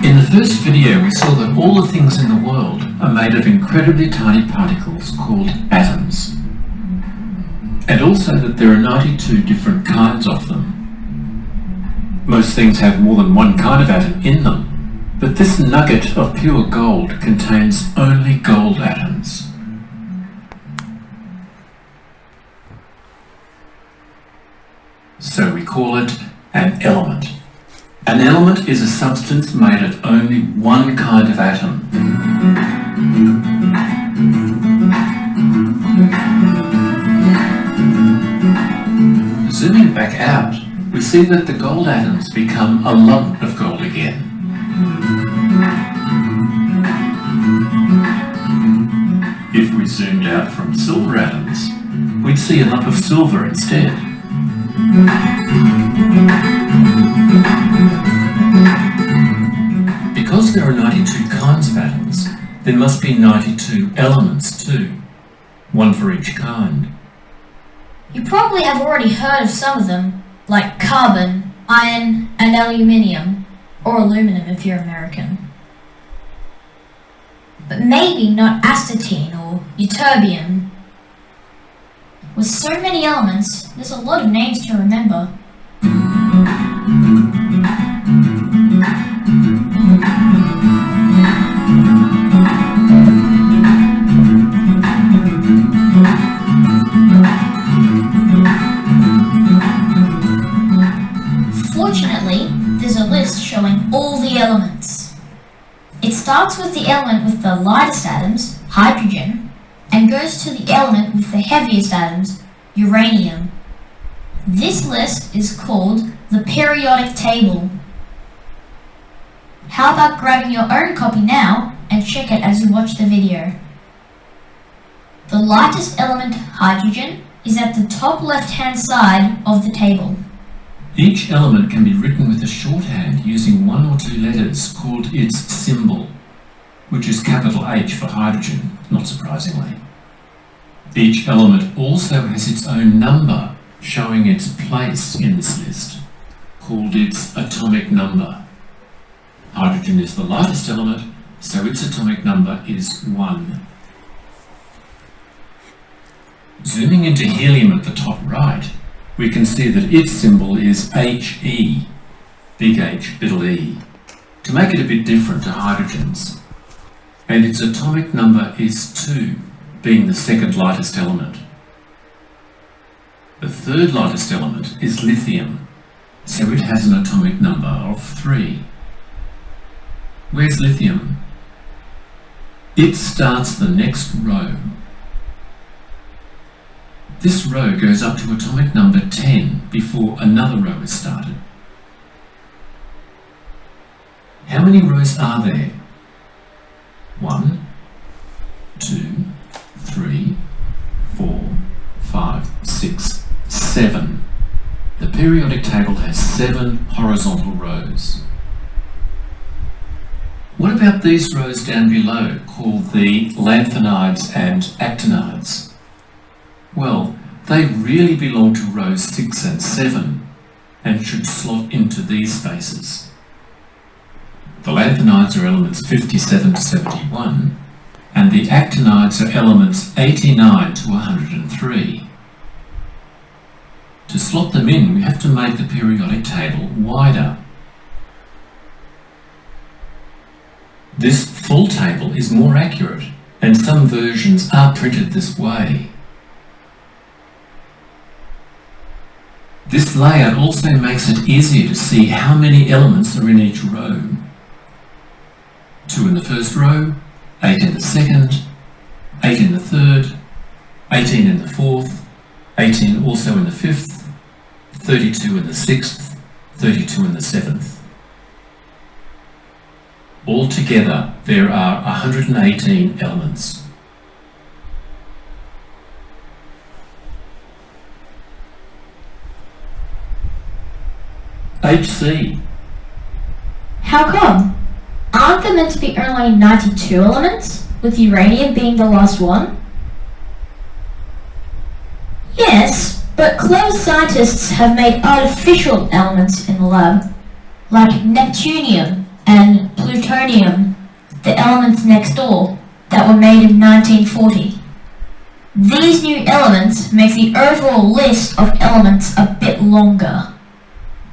In the first video, we saw that all the things in the world are made of incredibly tiny particles called atoms, and also that there are 92 different kinds of them. Most things have more than one kind of atom in them, but this nugget of pure gold contains only gold atoms. So we call it an element. An element is a substance made of only one kind of atom. Zooming back out, we see that the gold atoms become a lump of gold again. If we zoomed out from silver atoms, we'd see a lump of silver instead. Because there are 92 kinds of atoms, there must be 92 elements too, one for each kind. You probably have already heard of some of them, like carbon, iron, and aluminium, or aluminum if you're American. But maybe not astatine or ytterbium. With so many elements, there's a lot of names to remember. Fortunately, there's a list showing all the elements. It starts with the element with the lightest atoms, hydrogen, and goes to the element with the heaviest atoms, uranium. This list is called the periodic table. How about grabbing your own copy now and check it as you watch the video? The lightest element, hydrogen, is at the top left-hand side of the table. Each element can be written with a shorthand using one or two letters called its symbol, which is capital H for hydrogen, not surprisingly. Each element also has its own number, showing its place in this list, called its atomic number. Hydrogen is the lightest element, so its atomic number is 1. Zooming into helium at the top right, we can see that its symbol is He, big H, little e, to make it a bit different to hydrogen's. And its atomic number is 2, being the second lightest element. The third lightest element is lithium, so it has an atomic number of 3. Where's lithium? It starts the next row. This row goes up to atomic number 10 before another row is started. How many rows are there? 1, 2, 3, 4, 5, 6, 7. The periodic table has 7 horizontal rows. What about these rows down below, called the lanthanides and actinides? Well, they really belong to rows 6 and 7 and should slot into these spaces. The lanthanides are elements 57 to 71, and the actinides are elements 89 to 103. To slot them in, we have to make the periodic table wider. This full table is more accurate, and some versions are printed this way. This layout also makes it easier to see how many elements are in each row. 2 in the first row, 8 in the second, 8 in the third, 18 in the fourth, 18 also in the fifth, 32 in the sixth, 32 in the seventh. Altogether, there are 118 elements. HC. How come? Aren't there meant to be only 92 elements, with uranium being the last one? Yes, but clever scientists have made artificial elements in the lab, like neptunium, and plutonium, the elements next door, that were made in 1940. These new elements make the overall list of elements a bit longer.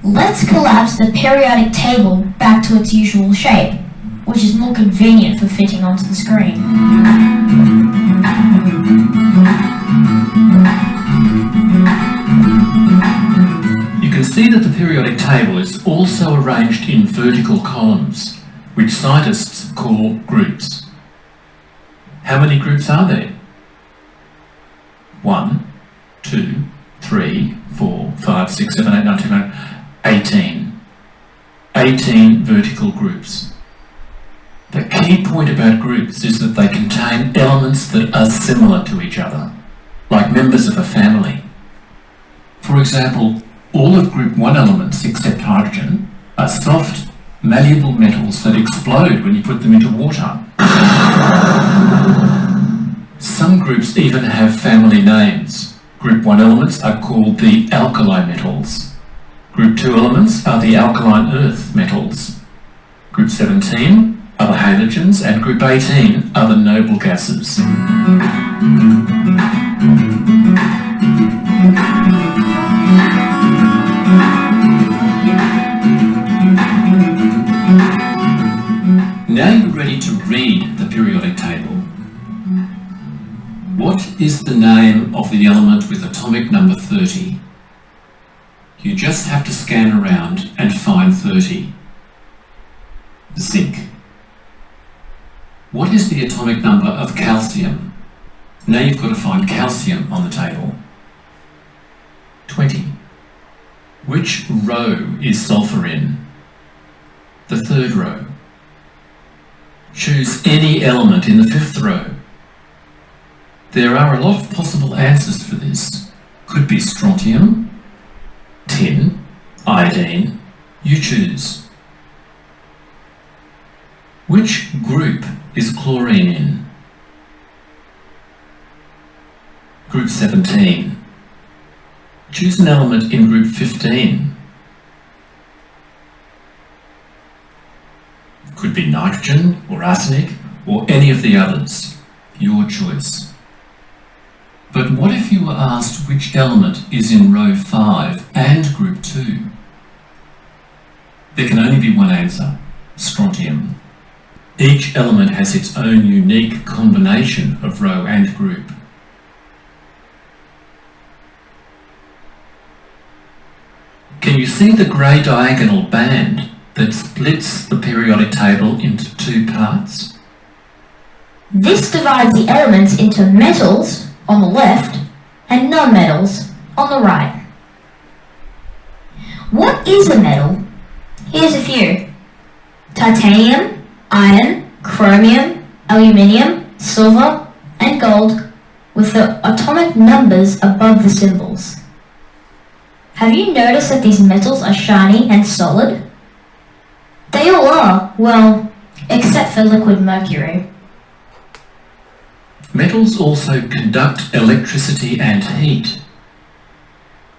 Let's collapse the periodic table back to its usual shape, which is more convenient for fitting onto the screen. You can see that the periodic table is also arranged in vertical columns, which scientists call groups. How many groups are there? 1, 2, 3, 4, 5, 6, 7, 8, 9, 10, 18. 18 vertical groups. The key point about groups is that they contain elements that are similar to each other, like members of a family. For example, all of group 1 elements except hydrogen are soft, malleable metals that explode when you put them into water. Some groups even have family names. Group 1 elements are called the alkali metals. Group 2 elements are the alkaline earth metals. Group 17 are the halogens, and group 18 are the noble gases. Now you're ready to read the periodic table. What is the name of the element with atomic number 30? You just have to scan around and find 30. Zinc. What is the atomic number of calcium? Now you've got to find calcium on the table. 20. Which row is sulfur in? The 3rd row. Choose any element in the 5th row. There are a lot of possible answers for this. Could be strontium, tin, iodine. You choose. Which group is chlorine in? Group 17. Choose an element in group 15. Could be nitrogen or arsenic or any of the others. Your choice. But what if you were asked which element is in row 5 and group 2? There can only be one answer: strontium. Each element has its own unique combination of row and group. Can you see the grey diagonal band that splits the periodic table into 2 parts? This divides the elements into metals on the left and non-metals on the right. What is a metal? Here's a few: titanium, iron, chromium, aluminium, silver, and gold, with the atomic numbers above the symbols. Have you noticed that these metals are shiny and solid? They all are, well, except for liquid mercury. Metals also conduct electricity and heat.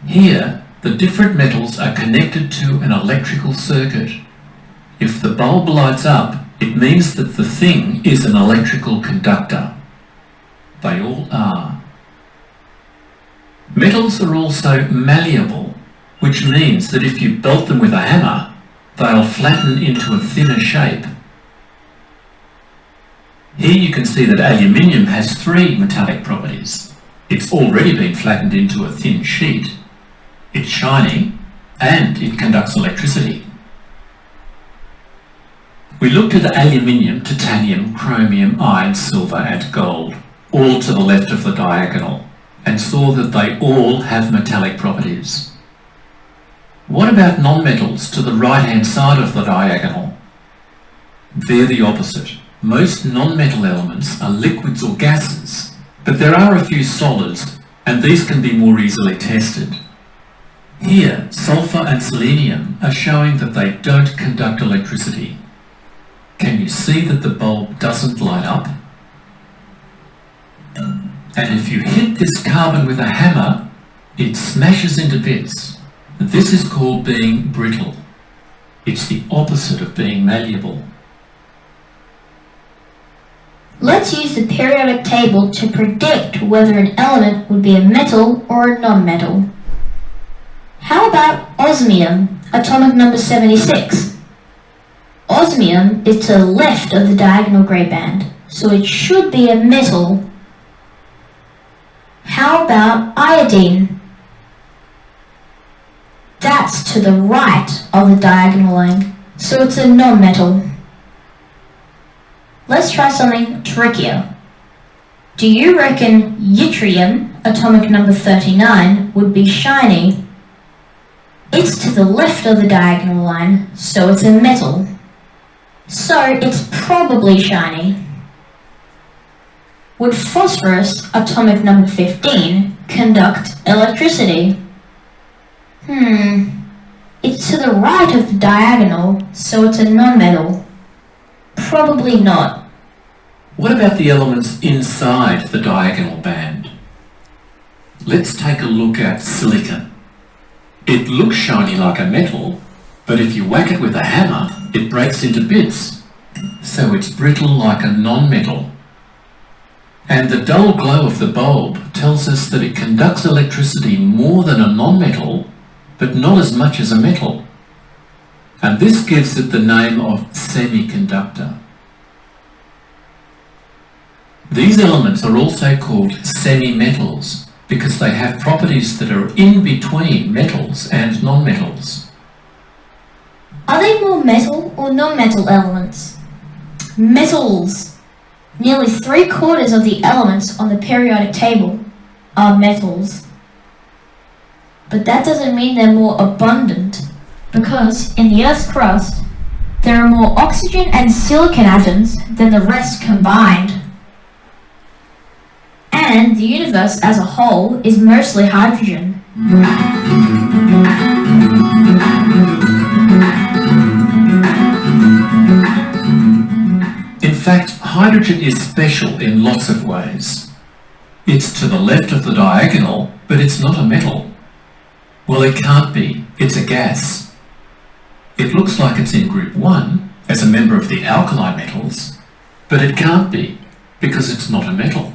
Here, the different metals are connected to an electrical circuit. If the bulb lights up, it means that the thing is an electrical conductor. They all are. Metals are also malleable, which means that if you belt them with a hammer, they'll flatten into a thinner shape. Here you can see that aluminium has 3 metallic properties. It's already been flattened into a thin sheet. It's shiny, and it conducts electricity. We looked at aluminium, titanium, chromium, iron, silver, and gold, all to the left of the diagonal, and saw that they all have metallic properties. What about nonmetals to the right-hand side of the diagonal? They're the opposite. Most nonmetal elements are liquids or gases, but there are a few solids, and these can be more easily tested. Here, sulfur and selenium are showing that they don't conduct electricity. Can you see that the bulb doesn't light up? And if you hit this carbon with a hammer, it smashes into bits. This is called being brittle. It's the opposite of being malleable. Let's use the periodic table to predict whether an element would be a metal or a non-metal. How about osmium, atomic number 76? Osmium is to the left of the diagonal grey band, so it should be a metal. How about iodine? That's to the right of the diagonal line, so it's a non-metal. Let's try something trickier. Do you reckon yttrium, atomic number 39, would be shiny? It's to the left of the diagonal line, so it's a metal. So it's probably shiny. Would phosphorus, atomic number 15, conduct electricity? It's to the right of the diagonal, so it's a non-metal. Probably not. What about the elements inside the diagonal band? Let's take a look at silicon. It looks shiny like a metal, but if you whack it with a hammer, it breaks into bits, so it's brittle like a non-metal. And the dull glow of the bulb tells us that it conducts electricity more than a non-metal, but not as much as a metal. And this gives it the name of semiconductor. These elements are also called semi-metals because they have properties that are in between metals and non-metals. Are they more metal or non-metal elements? Metals. Nearly 3/4 of the elements on the periodic table are metals. But that doesn't mean they're more abundant, because in the Earth's crust, there are more oxygen and silicon atoms than the rest combined. And the universe as a whole is mostly hydrogen. In fact, hydrogen is special in lots of ways. It's to the left of the diagonal, but it's not a metal. Well, it can't be. It's a gas. It looks like it's in group 1 as a member of the alkali metals, but it can't be because it's not a metal.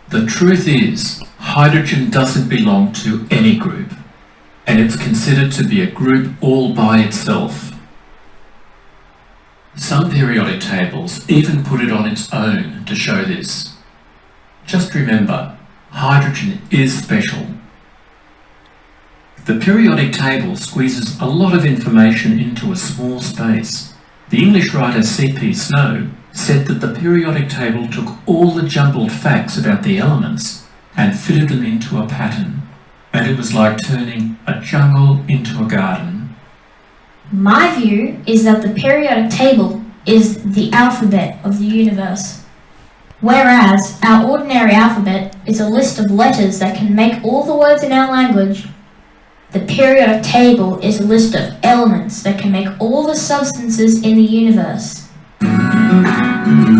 The truth is, hydrogen doesn't belong to any group, and it's considered to be a group all by itself. Some periodic tables even put it on its own to show this. Just remember, hydrogen is special. The periodic table squeezes a lot of information into a small space. The English writer C.P. Snow said that the periodic table took all the jumbled facts about the elements and fitted them into a pattern, and it was like turning a jungle into a garden. My view is that the periodic table is the alphabet of the universe, whereas our ordinary alphabet is a list of letters that can make all the words in our language. The periodic table is a list of elements that can make all the substances in the universe.